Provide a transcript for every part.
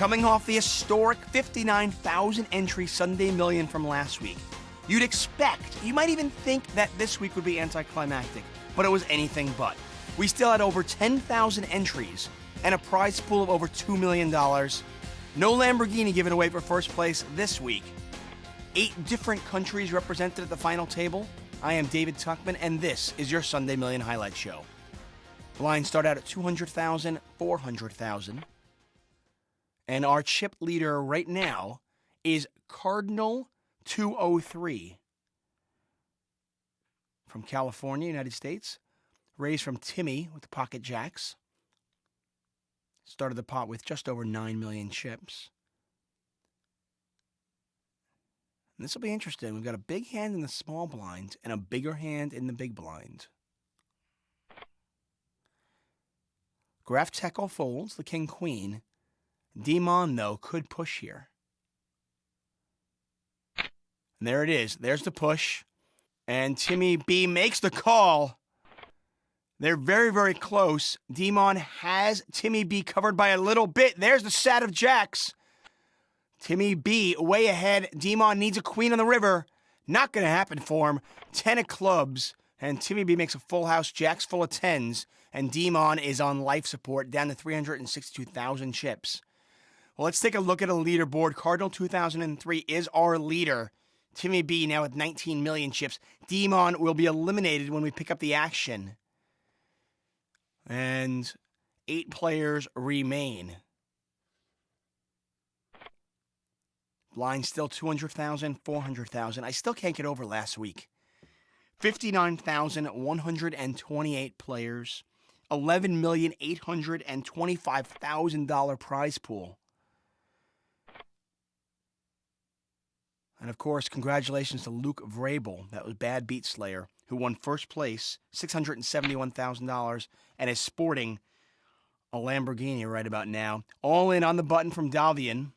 Coming off the historic 59,000 entry Sunday Million from last week, you'd expect, you might even think that this week would be anticlimactic, but it was anything but. We still had over 10,000 entries and a prize pool of over $2 million. No Lamborghini given away for first place this week. 8 different countries represented at the final table. I am David Tuckman, and this is your Sunday Million Highlight Show. Blinds start out at 200,000, 400,000. And our chip leader right now is Cardinal 203 from California, United States. Raised from Timmy with the pocket jacks. Started the pot with just over 9 million chips. And this will be interesting. We've got a big hand in the small blind and a bigger hand in the big blind. Graf Tekel folds the king-queen. Demon, though, could push here. And there it is. There's the push. And Timmy B makes the call. They're very, very close. Demon has Timmy B covered by a little bit. There's the sat of jacks. Timmy B way ahead. Demon needs a queen on the river. Not going to happen for him. 10 of clubs. And Timmy B makes a full house. Jacks full of 10s. And Demon is on life support down to 362,000 chips. Well, let's take a look at a leaderboard. Cardinal 2003 is our leader. Timmy B now with 19 million chips. Demon will be eliminated when we pick up the action. And 8 players remain. Blind still 200,000, 400,000. I still can't get over last week. 59,128 players. $11,825,000 prize pool. And of course, congratulations to Luke Vrabel, that was Bad Beat Slayer, who won first place, $671,000, and is sporting a Lamborghini right about now. All in on the button from Davian.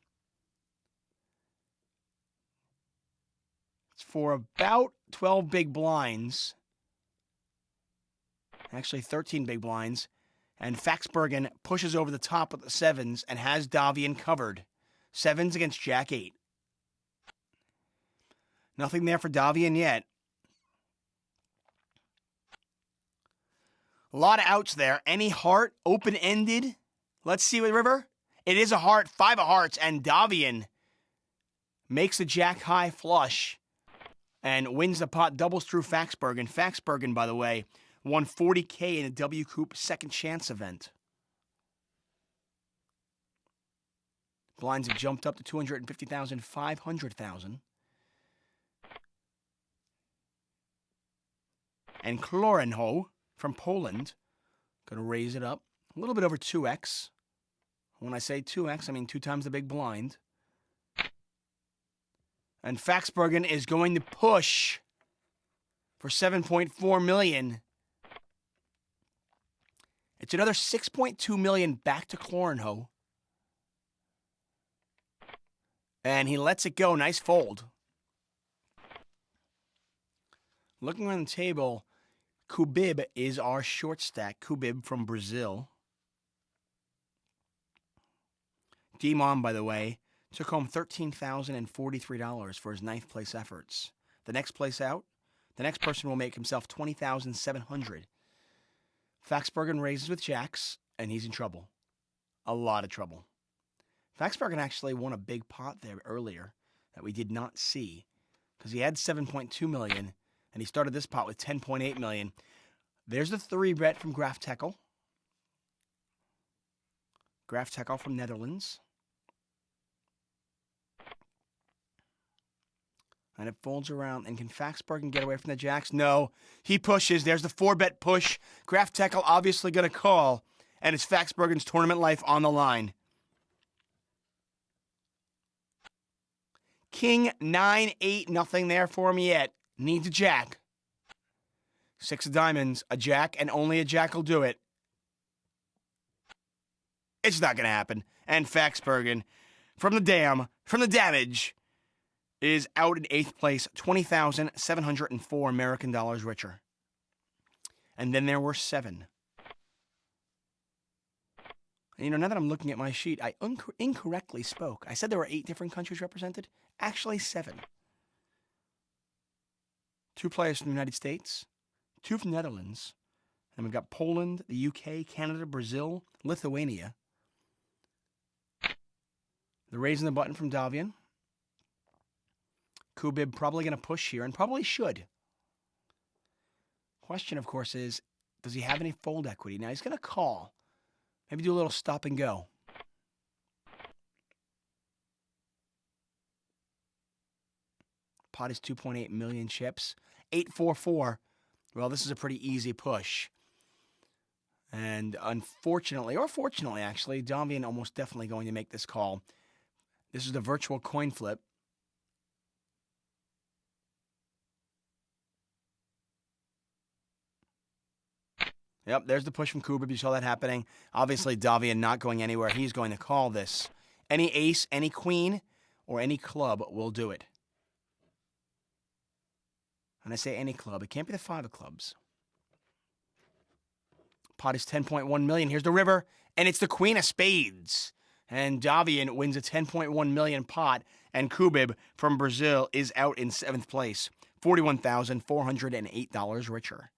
It's for about 12 big blinds. Actually, 13 big blinds. And Faxbergen pushes over the top with the 7s and has Davian covered. 7s against Jack 8. Nothing there for Davian yet. A lot of outs there. Any heart, open-ended. Let's see with River. It is a heart, 5 of hearts, and Davian makes the Jack high flush and wins the pot, doubles through Faxbergen. Faxbergen, by the way, won $40K in a W Coupe second chance event. Blinds have jumped up to 250,000, 500,000. And Klorenho from Poland, going to raise it up a little bit over 2x. When I say 2x, I mean 2 times the big blind. And Faxbergen is going to push for 7.4 million. It's another 6.2 million back to Klorenho. And he lets it go. Nice fold. Looking around the table, Kubib is our short stack. Kubib from Brazil. Demon, by the way, took home $13,043 for his 9th place efforts. The next place out, the next person will make himself $20,700. Faxbergen raises with jacks, and he's in trouble. A lot of trouble. Faxbergen actually won a big pot there earlier that we did not see because he had 7.2 million. And he started this pot with 10.8 million. There's the 3-bet from Graf Tekel. Graf Tekel from Netherlands. And it folds around. And can Faxbergen get away from the jacks? No. He pushes. There's the 4-bet push. Graf Tekel obviously going to call. And it's Faxbergen's tournament life on the line. King 9-8. Nothing there for him yet. Needs a jack. 6 of diamonds, a jack, and only a jack will do it. It's not going to happen. And Faxbergen, from the damage, is out in 8th place, 20,704 American dollars richer. And then there were 7. You know, now that I'm looking at my sheet, I incorrectly spoke. I said there were 8 different countries represented. Actually, 7. 2 players from the United States, 2 from the Netherlands, and we've got Poland, the UK, Canada, Brazil, Lithuania. They're raising the button from Davian. Kubib probably going to push here, and probably should. Question, of course, is, does he have any fold equity? Now, he's going to call. Maybe do a little stop and go. Pot is 2.8 million chips. 844. Well, this is a pretty easy push. And unfortunately, or fortunately actually, Davian almost definitely going to make this call. This is the virtual coin flip. Yep, there's the push from Kubib. You saw that happening. Obviously, Davian not going anywhere. He's going to call this. Any ace, any queen, or any club will do it. And I say any club. It can't be the 5 of clubs. Pot is 10.1 million. Here's the river, and it's the queen of spades. And Davian wins a 10.1 million pot, and Kubib from Brazil is out in 7th place, $41,408 richer.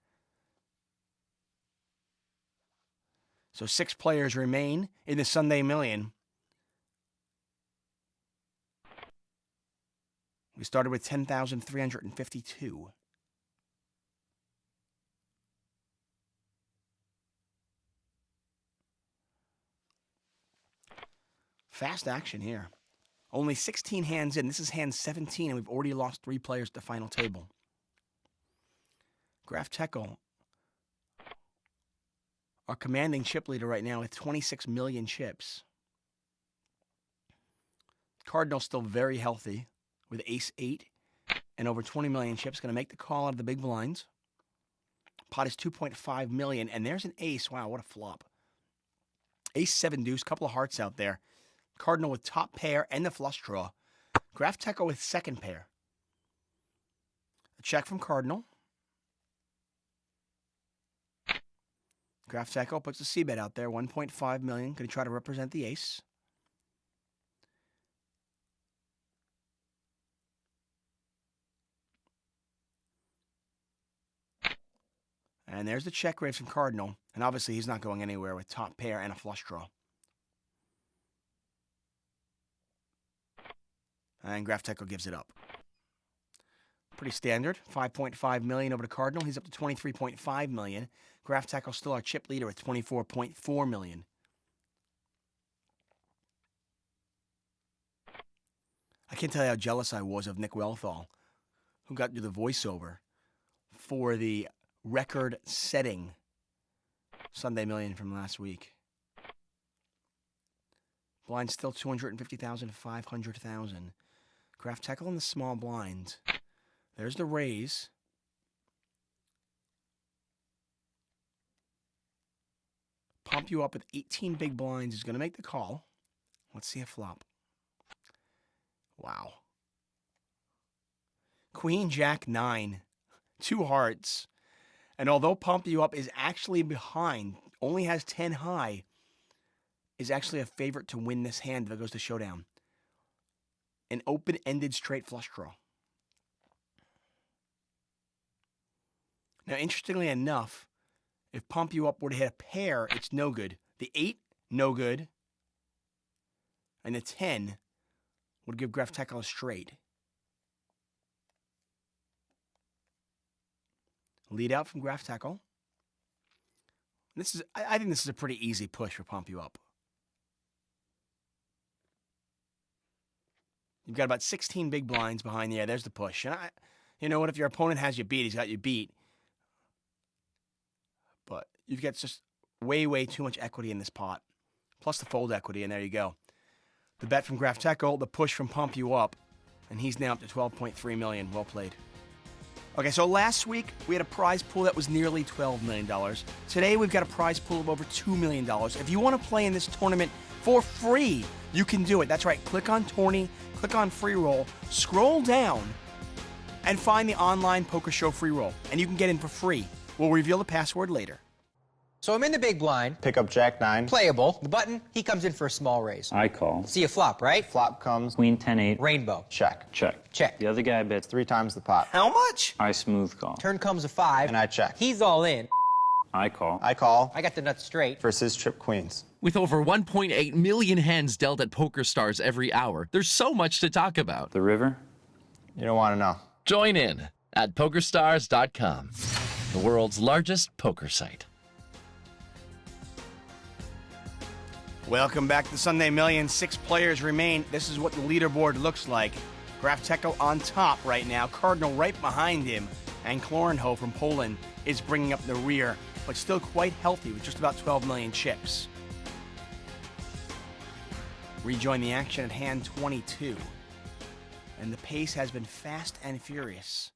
So 6 players remain in the Sunday Million. We started with 10,352. Fast action here. Only 16 hands in. This is hand 17, and we've already lost 3 players at the final table. Graf Tekel, our commanding chip leader right now with 26 million chips. Cardinal still very healthy with ace-8 and over 20 million chips. Going to make the call out of the big blinds. Pot is 2.5 million, and there's an ace. Wow, what a flop. Ace-7 deuce, couple of hearts out there. Cardinal with top pair and the flush draw. Graf Tekel with second pair. A check from Cardinal. Graf Tekel puts a c-bet out there, 1.5 million. Going to try to represent the ace. And there's the check raise from Cardinal. And obviously he's not going anywhere with top pair and a flush draw. And Graf Tekel gives it up. Pretty standard. 5.5 million over to Cardinal. He's up to 23.5 million. Graf Tekel still our chip leader with 24.4 million. I can't tell you how jealous I was of Nick Welthall, who got to do the voiceover for the record-setting Sunday Million from last week. Blind still 250,000, 500,000. Graf Tekel in the small blind. There's the raise. Pump you up with 18 big blinds. He's going to make the call. Let's see a flop. Wow. Queen, Jack, 9. 2 hearts. And although Pump You Up is actually behind, only has 10 high, is actually a favorite to win this hand if it goes to showdown. An open-ended straight flush draw. Now, interestingly enough, if Pump You Up were to hit a pair, it's no good. The 8, no good. And the 10 would give Graf Tekel a straight. Lead out from Graf Tekel. I think this is a pretty easy push for Pump You Up. You've got about 16 big blinds behind the air. There's the push. And you know what? If your opponent has you beat, he's got you beat. But you've got just way, way too much equity in this pot. Plus the fold equity, and there you go. The bet from Graf Tekel, the push from Pump You Up, and he's now up to 12.3 million. Well played. Okay, so last week we had a prize pool that was nearly $12 million. Today we've got a prize pool of over $2 million. If you want to play in this tournament for free, you can do it. That's right. Click on Tourney, click on Free Roll, scroll down, and find the online poker show free roll. And you can get in for free. We'll reveal the password later. So I'm in the big blind. Pick up Jack 9. Playable. The button, he comes in for a small raise. I call. See a flop, right? Flop comes. Queen 10-8. Rainbow. Check. Check. Check. The other guy bets 3 times the pot. How much? I smooth call. Turn comes a 5. And I check. He's all in. I call. I call. I got the nuts straight. Versus trip queens. With over 1.8 million hands dealt at PokerStars every hour, there's so much to talk about. The river? You don't want to know. Join in at PokerStars.com, the world's largest poker site. Welcome back to Sunday Million. 6 players remain. This is what the leaderboard looks like. Grafteco on top right now. Cardinal right behind him. And Klorenho from Poland is bringing up the rear, but still quite healthy with just about 12 million chips. Rejoin the action at hand 22. And the pace has been fast and furious.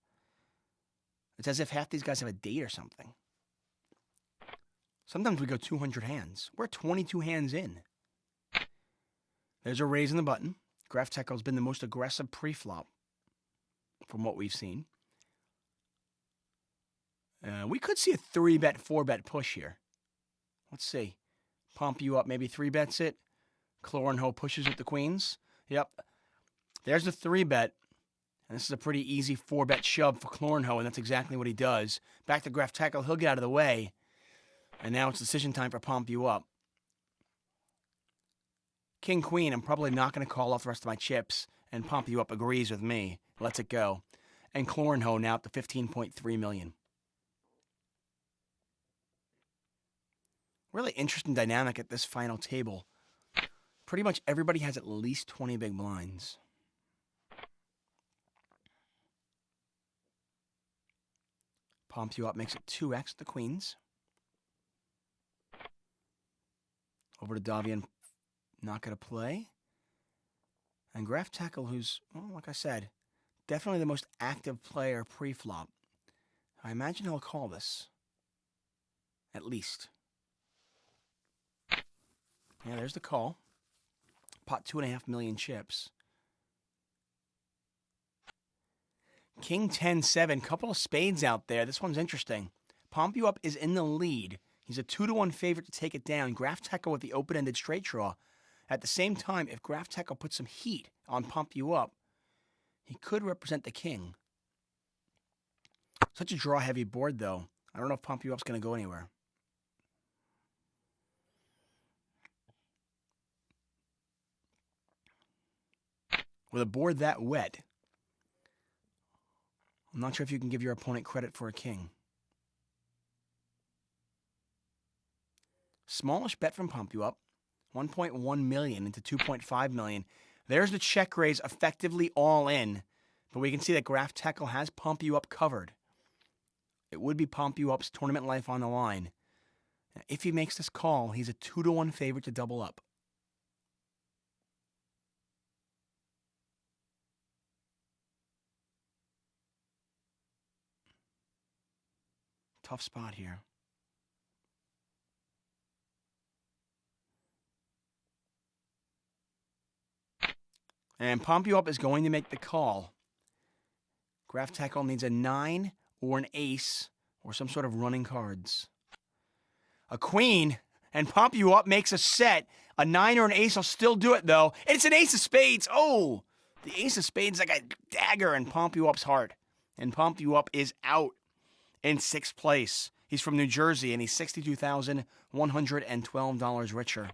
It's as if half these guys have a date or something. Sometimes we go 200 hands. We're 22 hands in. There's a raise in the button. Grafteco's been the most aggressive pre-flop from what we've seen. We could see a 3-bet, 4-bet push here. Let's see. Pump you up, maybe 3-bets it. Klorenho pushes with the queens. Yep. There's the 3-bet. And this is a pretty easy 4-bet shove for Klorenho, and that's exactly what he does. Back to Grafteco. He'll get out of the way. And now it's decision time for Pump You Up. King, Queen, I'm probably not going to call off the rest of my chips. And Pump You Up agrees with me. Lets it go. And Klorenho now up to 15.3 million. Really interesting dynamic at this final table. Pretty much everybody has at least 20 big blinds. Pump You Up makes it 2x the queens. Over to Davian, not going to play. And Grafteco, who's, well, like I said, definitely the most active player pre-flop. I imagine he'll call this. At least. Yeah, there's the call. Pot 2.5 million chips. King 10-7, couple of spades out there. This one's interesting. Pump You Up is in the lead. He's a 2-1 favorite to take it down. Grafteco with the open-ended straight draw. At the same time, if Grafteco puts some heat on Pump You Up, he could represent the king. Such a draw-heavy board, though. I don't know if Pump You Up's going to go anywhere. With a board that wet, I'm not sure if you can give your opponent credit for a king. Smallish bet from Pump You Up. 1.1 million into 2.5 million. There's the check raise, effectively all in. But we can see that Grafteco has Pump You Up covered. It would be Pump You Up's tournament life on the line. If he makes this call, he's a 2-1 favorite to double up. Tough spot here. And Pump You Up is going to make the call. Grafteco needs a 9 or an ace or some sort of running cards. A queen, and Pump You Up makes a set. A 9 or an ace will still do it, though. And it's an ace of spades. Oh, the ace of spades is like a dagger in Pump You Up's heart. And Pump You Up is out in 6th place. He's from New Jersey, and he's $62,112 richer.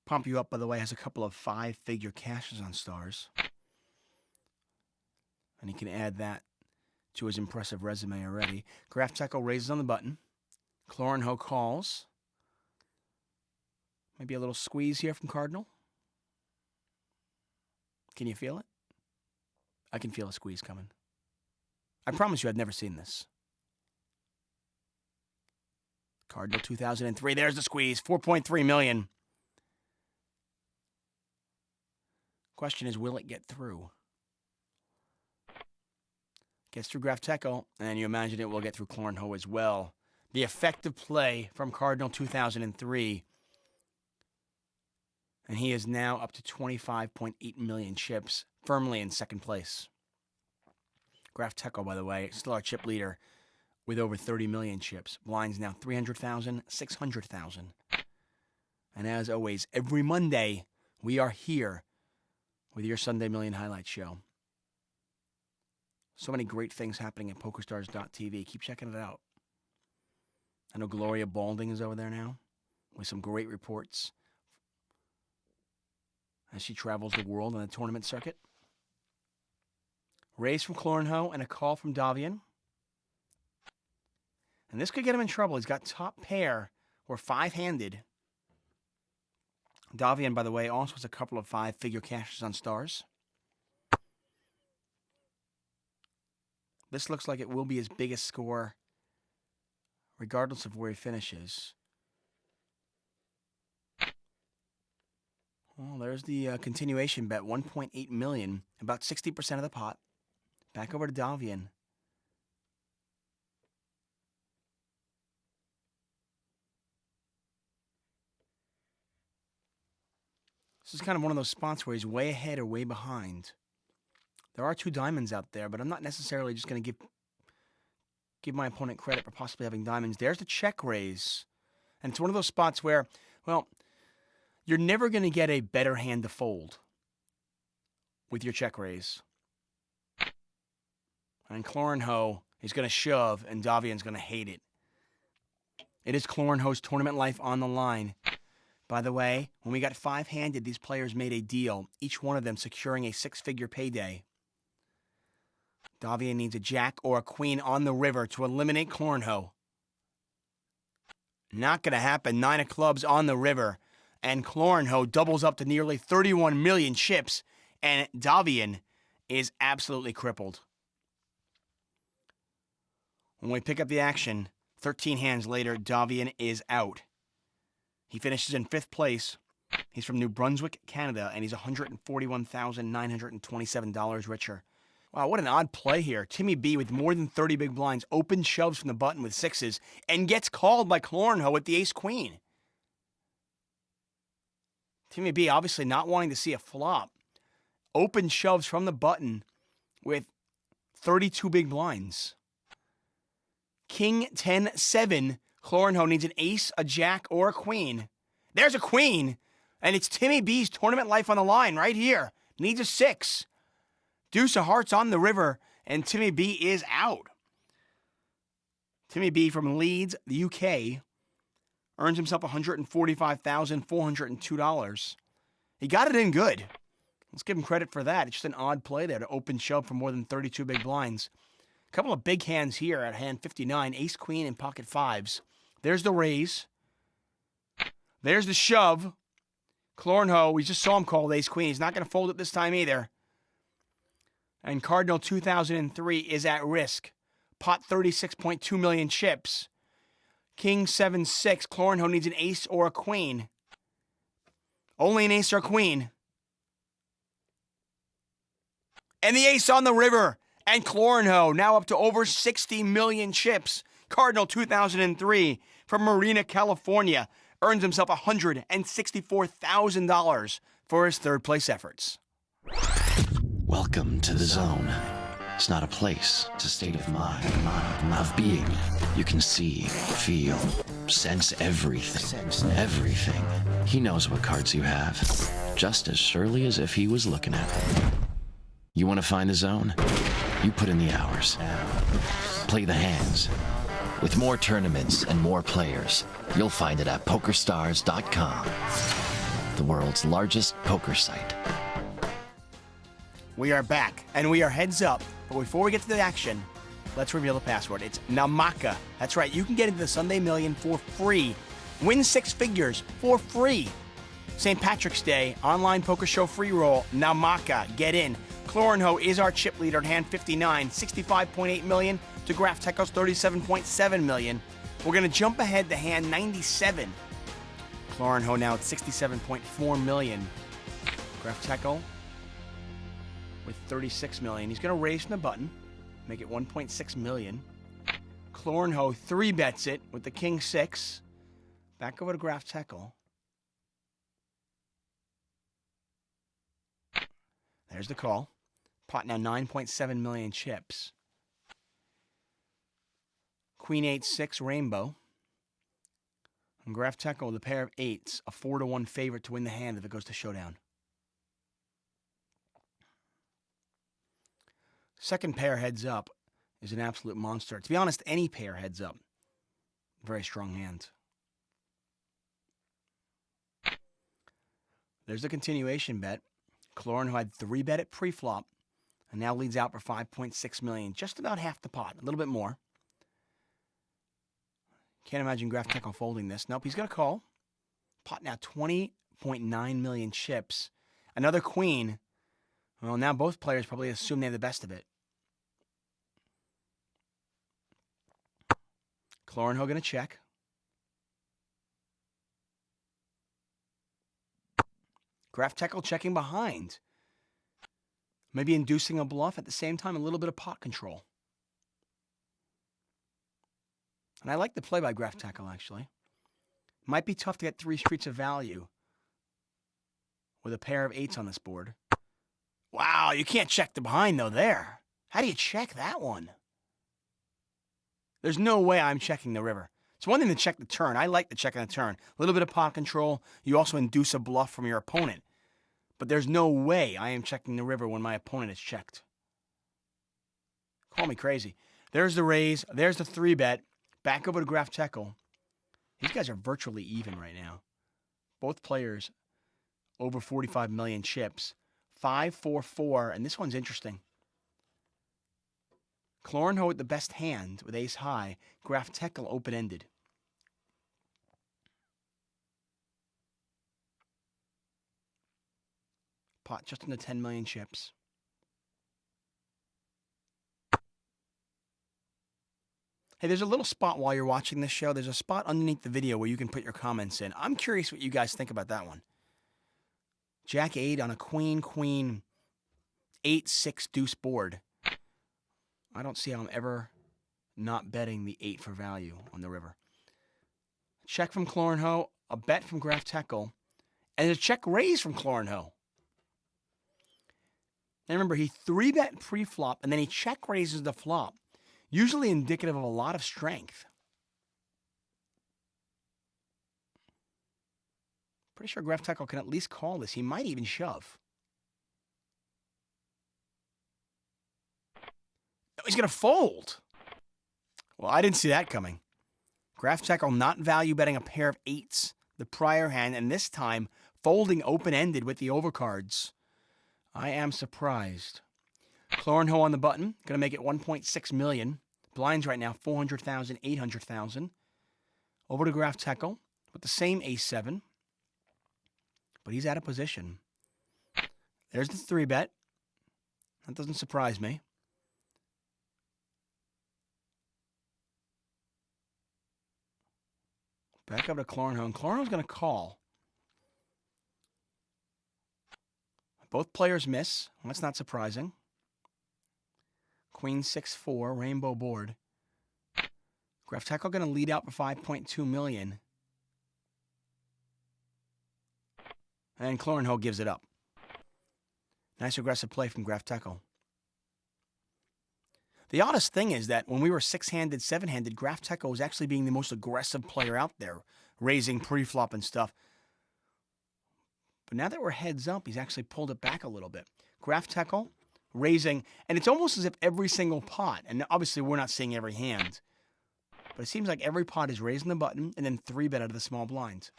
Pump You Up, by the way, has a couple of 5-figure cashes on stars. And he can add that to his impressive resume already. Grafteco raises on the button. Klorenho calls. Maybe a little squeeze here from Cardinal. Can you feel it? I can feel a squeeze coming. I promise you I've never seen this. Cardinal 2003. There's the squeeze. 4.3 million. Question is, will it get through? Gets through Grafteco, and you imagine it will get through Klorenho as well. The effective play from Cardinal 2003. And he is now up to 25.8 million chips, firmly in 2nd place. Grafteco, by the way, still our chip leader with over 30 million chips. Blinds now 300,000, 600,000. And as always, every Monday, we are here with your Sunday Million Highlight Show. So many great things happening at PokerStars.tv. Keep checking it out. I know Gloria Balding is over there now with some great reports as she travels the world on the tournament circuit. Raise from Clorenho and a call from Davian. And this could get him in trouble. He's got top pair or five-handed. Davian, by the way, also has a couple of five-figure cashes on stars. This looks like it will be his biggest score, regardless of where he finishes. Well, there's the continuation bet, 1.8 million, about 60% of the pot. Back over to Davian. This is kind of one of those spots where he's way ahead or way behind. There are two diamonds out there, but I'm not necessarily just going to give my opponent credit for possibly having diamonds. There's the check raise. And it's one of those spots where, well, you're never going to get a better hand to fold with your check raise. And Clorenho is going to shove, and Davian's going to hate it. It is Clorenho's tournament life on the line. By the way, when we got five-handed, these players made a deal, each one of them securing a six-figure payday. Davian needs a jack or a queen on the river to eliminate Clorenho. Not going to happen. 9 of clubs on the river. And Clorenho doubles up to nearly 31 million chips. And Davian is absolutely crippled. When we pick up the action, 13 hands later, Davian is out. He finishes in 5th place. He's from New Brunswick, Canada, and he's $141,927 richer. Wow, what an odd play here. Timmy B with more than 30 big blinds, open shoves from the button with sixes, and gets called by Clorenho with the ace-queen. Timmy B obviously not wanting to see a flop. Open shoves from the button with 32 big blinds. King 10-7. Clorenho needs an ace, a jack, or a queen. There's a queen, and it's Timmy B's tournament life on the line right here. Needs a 6. Deuce of hearts on the river, and Timmy B is out. Timmy B from Leeds, the UK, earns himself $145,402. He got it in good. Let's give him credit for that. It's just an odd play there to open shove for more than 32 big blinds. A couple of big hands here at hand 59, ace, queen, and pocket fives. There's the raise. There's the shove. Clorenho, we just saw him call ace, queen. He's not going to fold it this time either. And Cardinal 2003 is at risk. Pot 36.2 million chips. King 7-6. Clorenho needs an ace or a queen. Only an ace or queen. And the ace on the river. And Clorenho now up to over 60 million chips. Cardinal 2003 from Marina, California, earns himself $164,000 for his third place efforts. Welcome to the zone. It's not a place, it's a state of mind, of being. You can see, feel, sense everything. Everything. He knows what cards you have, just as surely as if he was looking at them. You want to find the zone? You put in the hours. Play the hands. With more tournaments and more players, you'll find it at PokerStars.com, the world's largest poker site. We are back, and we are heads up. But before we get to the action, let's reveal the password. It's Marca. That's right, you can get into the Sunday Million for free. Win 6 figures for free. St. Patrick's Day, online poker show free roll. Marca, get in. Clorenho is our chip leader at hand 59, 65.8 million to Graf Techo's 37.7 million. We're going to jump ahead to hand 97. Clorenho now at 67.4 million. Graf Techo with 36 million. He's going to raise from the button, make it 1.6 million. Clorenho 3-bets it with the King 6. Back over to Graf Techo. There's the call. Pot now 9.7 million chips. Queen 8-6 rainbow. And Graf Tekel with a pair of eights, a 4-1 favorite to win the hand if it goes to showdown. Second pair heads up is an absolute monster. To be honest, any pair heads up. Very strong hand. There's the continuation bet. Clorin, who had 3-bet at pre-flop, and now leads out for $5.6 million. Just about half the pot, a little bit more. Can't imagine Graf Tekel folding this. Nope, he's going to call. Pot now 20.9 million chips. Another queen. Well, now both players probably assume they have the best of it. Clorin going to check. Graf Tekel checking behind. Maybe inducing a bluff at the same time, a little bit of pot control. And I like the play by Graf Tekel, actually. Might be tough to get 3 streets of value with a pair of eights on this board. Wow, you can't check the behind, though, there. How do you check that one? There's no way I'm checking the river. It's one thing to check the turn. I like to check on the turn. A little bit of pot control. You also induce a bluff from your opponent. But there's no way I am checking the river when my opponent is checked. Call me crazy. There's the raise. There's the 3-bet. Back over to Graf Tekel. These guys are virtually even right now. Both players over 45 million chips. 5-4-4, and this one's interesting. Clorin with the best hand with ace high. Graf Tekel open-ended. Pot just under 10 million chips. Hey, there's a little spot while you're watching this show. There's a spot underneath the video where you can put your comments in. I'm curious what you guys think about that one. Jack 8 on a queen 8-6 deuce board. I don't see how I'm ever not betting the 8 for value on the river. Check from Clorin, a bet from Graf Tekel, and a check raise from Clorin. And remember, he 3-bet pre-flop, and then he check raises the flop. Usually indicative of a lot of strength. Pretty sure Graf Tekel can at least call this. He might even shove. No, he's going to fold. Well, I didn't see that coming. Graf Tekel not value betting a pair of eights the prior hand, and this time folding open-ended with the overcards. I am surprised. Clorin on the button, going to make it 1.6 million. Blinds right now, 400,000, 800,000. Over to Graf Tekel with the same ace-7. But he's out of position. There's the 3-bet. That doesn't surprise me. Back up to Clorin, and Clorin's going to call. Both players miss. Well, that's not surprising. Queen 6-4, rainbow board. Graf Tekel going to lead out for 5.2 million. And Clorin gives it up. Nice aggressive play from Graf Tekel. The oddest thing is that when we were 6-handed, 7-handed, Graf Tekel was actually being the most aggressive player out there, raising pre-flop and stuff. But now that we're heads up, he's actually pulled it back a little bit. Graf Tekel raising, and it's almost as if every single pot, and obviously we're not seeing every hand, but it seems like every pot is raising the button and then 3-bet out of the small blind.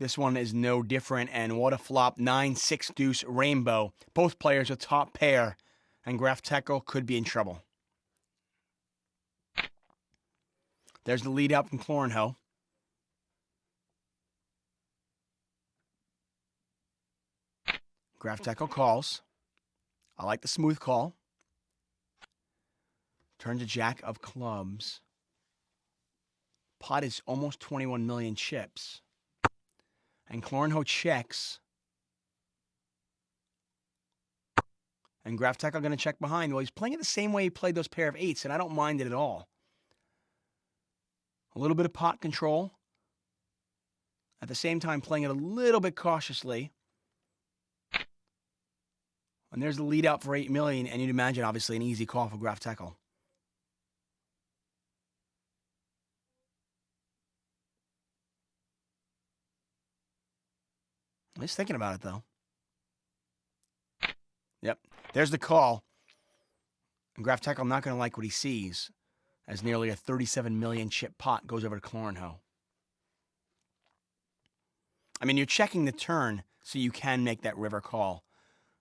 This one is no different, and what a flop. 9-6 deuce rainbow. Both players a top pair, and Graf Tekel could be in trouble. There's the lead out from Clorin. Graf Tekel calls. I like the smooth call. Turns a jack of clubs. Pot is almost 21 million chips. And Clorin checks. And Graf Tekel going to check behind. Well, he's playing it the same way he played those pair of eights, and I don't mind it at all. A little bit of pot control. At the same time, playing it a little bit cautiously. And there's the lead out for 8 million, and you'd imagine, obviously, an easy call for Graf Tekel. He's thinking about it, though. Yep. There's the call. And Graph Tackle not going to like what he sees, as nearly a 37 million chip pot goes over to Clorinho. I mean, you're checking the turn so you can make that river call.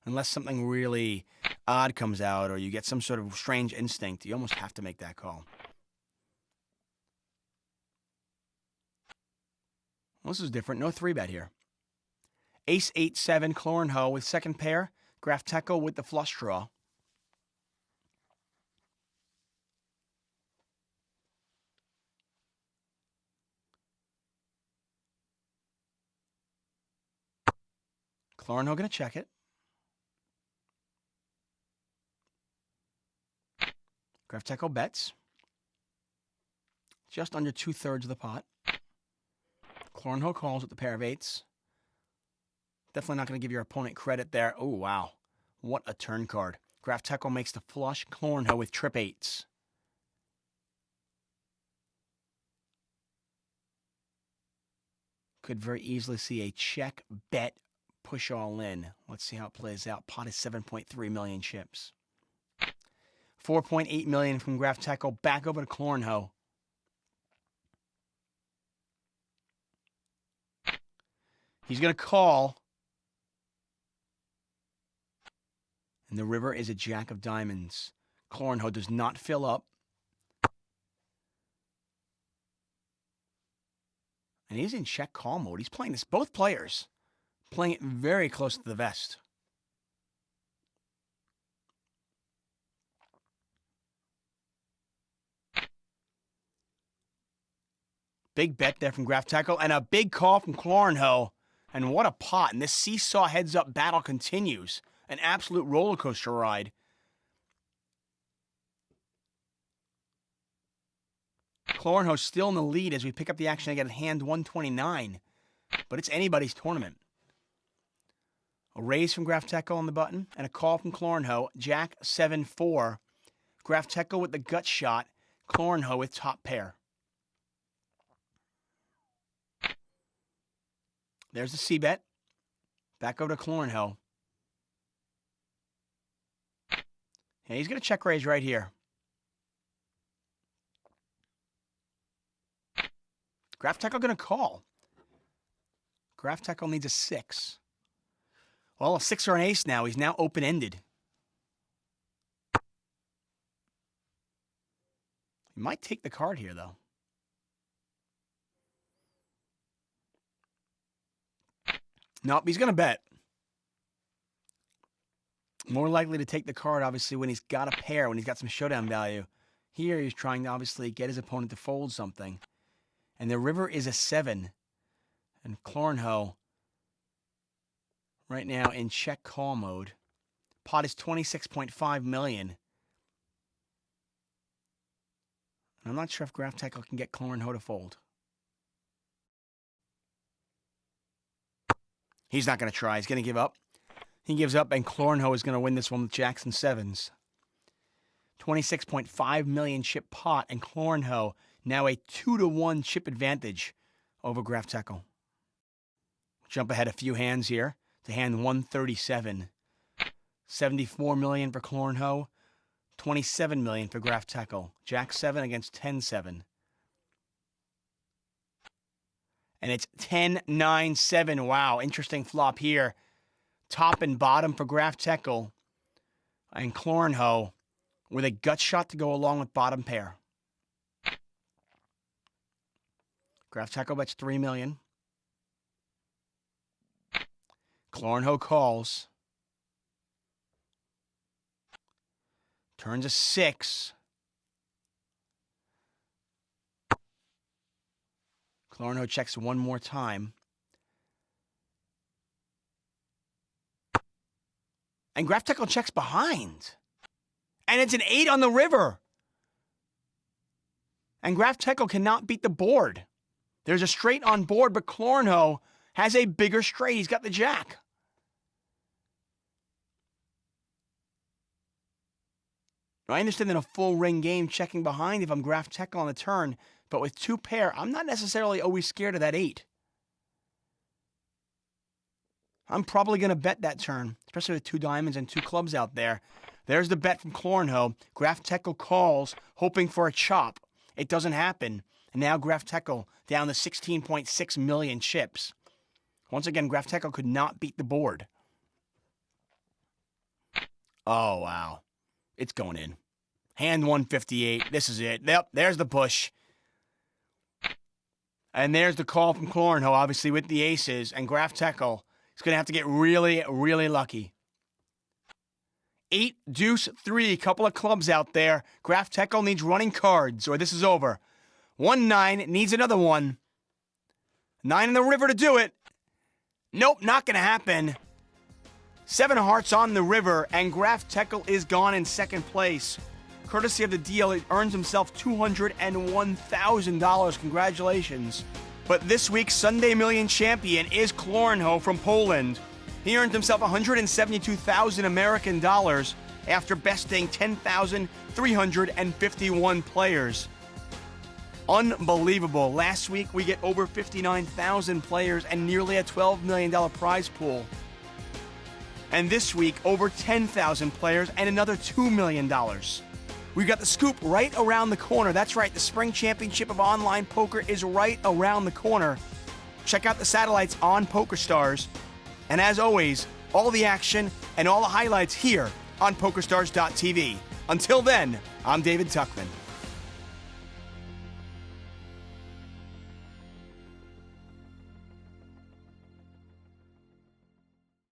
Unless something really odd comes out or you get some sort of strange instinct, you almost have to make that call. Well, this is different. No 3-bet here. Ace 8-7, Clorinho with second pair. Graph Tackle with the flush draw. Clorinho going to check it. Graph Tackle bets. Just under 2/3 of the pot. Clorinho calls with the pair of eights. Definitely not going to give your opponent credit there. Oh, wow. What a turn card. Graph Tackle makes the flush. Clorinho with trip eights. Could very easily see a check, bet, push all in. Let's see how it plays out. Pot is 7.3 million chips. 4.8 million from Graph Tackle. Back over to Clorinho. He's going to call. And the river is a jack of diamonds. Clorinho does not fill up. And he's in check call mode. He's playing this. Both players playing it very close to the vest. Big bet there from Graph Tackle and a big call from Clorinho. And what a pot. And this seesaw heads-up battle continues. An absolute roller coaster ride. Clorinho still in the lead as we pick up the action again at hand 129. But it's anybody's tournament. A raise from Graph Tackle on the button and a call from Clorinho. Jack 7-4. Graph Tackle with the gut shot. Clorinho with top pair. There's the C-bet. Back over to Clorinho. And he's going to check raise right here. Graph Tackle going to call. Graph Tackle needs a 6. Well, a 6 or an ace now. He's now open-ended. He might take the card here, though. Nope, he's going to bet. More likely to take the card, obviously, when he's got a pair, when he's got some showdown value. Here, he's trying to, obviously, get his opponent to fold something. And the river is a 7. And Clorinho, right now, in check call mode. Pot is 26.5 million. And I'm not sure if Graph Tackle can get Clorinho to fold. He's not going to try. He's going to give up. He gives up, and Clorinho is going to win this one with jacks and sevens. 26.5 million chip pot, and Clorinho now a 2-1 chip advantage over Graph Tackle. Jump ahead a few hands here to hand 137. 74 million for Clorinho, 27 million for Graph Tackle. Jack 7 against 10-7. And it's 10-9-7. Wow, interesting flop here. Top and bottom for Graph Tackle. And Clorinho with a gut shot to go along with bottom pair. Graph Tackle bets 3 million. Clorinho calls. Turns a 6. Clorinho checks one more time. And Graph Tackle checks behind. And it's an 8 on the river. And Graph Tackle cannot beat the board. There's a straight on board, but Clorinho has a bigger straight. He's got the jack. I understand in a full ring game, checking behind if I'm Graph Tackle on the turn, but with 2 pair, I'm not necessarily always scared of that 8. I'm probably going to bet that turn, especially with 2 diamonds and 2 clubs out there. There's the bet from Clornho. Graf Tekel calls, hoping for a chop. It doesn't happen. And now Graf Tekel down to 16.6 million chips. Once again, Graf Tekel could not beat the board. Oh, wow. It's going in. Hand 158. This is it. Yep, there's the push. And there's the call from Clornho, obviously, with the aces. And Graf Tekel is going to have to get really, really lucky. 8, deuce, 3. Couple of clubs out there. Graf Tekel needs running cards, or this is over. 1, 9. Needs another one. 9 in the river to do it. Nope, not going to happen. 7 hearts on the river, and Graf Tekel is gone in second place. Courtesy of the deal, he earns himself $201,000. Congratulations. But this week's Sunday Million champion is Clornho from Poland. He earned himself 172,000 American dollars after besting 10,351 players. Unbelievable. Last week, we get over 59,000 players and nearly a $12 million prize pool. And this week, over 10,000 players and another $2 million. We got the scoop right around the corner. That's right, the Spring Championship of Online Poker is right around the corner. Check out the satellites on PokerStars. And as always, all the action and all the highlights here on PokerStars.tv. Until then, I'm David Tuckman.